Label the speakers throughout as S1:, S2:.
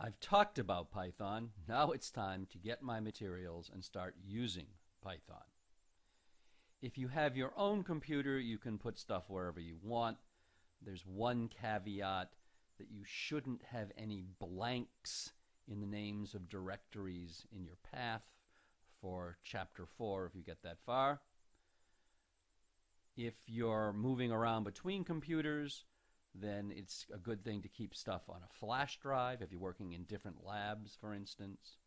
S1: I've talked about Python. Now it's time to get my materials and start using Python. If you have your own computer, you can put stuff wherever you want. There's one caveat that you shouldn't have any blanks in the names of directories in your path for chapter 4 if you get that far. If you're moving around between computers, then it's a good thing to keep stuff on a flash drive if you're working in different labs, for instance.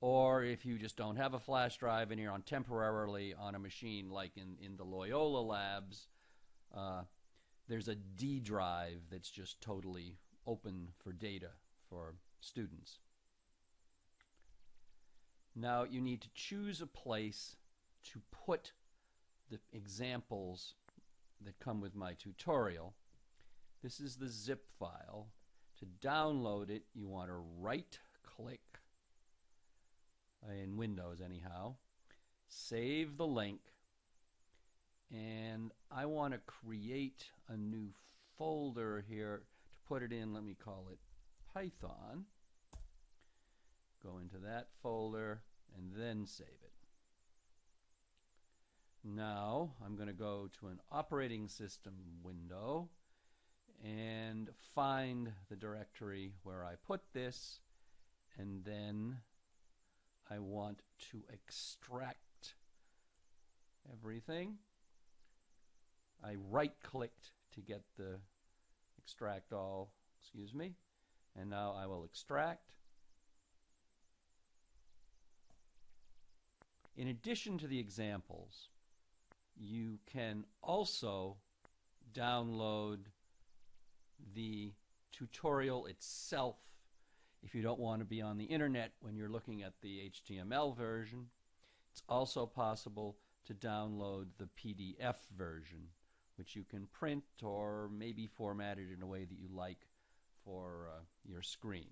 S1: Or if you just don't have a flash drive and you're on temporarily on a machine like in the Loyola labs, there's a D drive that's just totally open for data for students. Now you need to choose a place to put the examples that come with my tutorial. This is the zip file. To download it, you want to right-click, in Windows anyhow, save the link, and I want to create a new folder here to put it in. Let me call it Python. Go into that folder and then save it. Now I'm going to go to an operating system window and find the directory where I put this, and then I want to extract everything. I right-clicked to get the extract all, and now I will extract. In addition to the examples, you can also download the tutorial itself if you don't want to be on the internet when you're looking at the HTML version. It's also possible to download the PDF version, which you can print or maybe format it in a way that you like for your screen.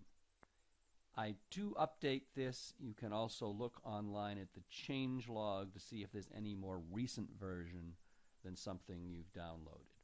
S1: I do update this. You can also look online at the changelog to see if there's any more recent version than something you've downloaded.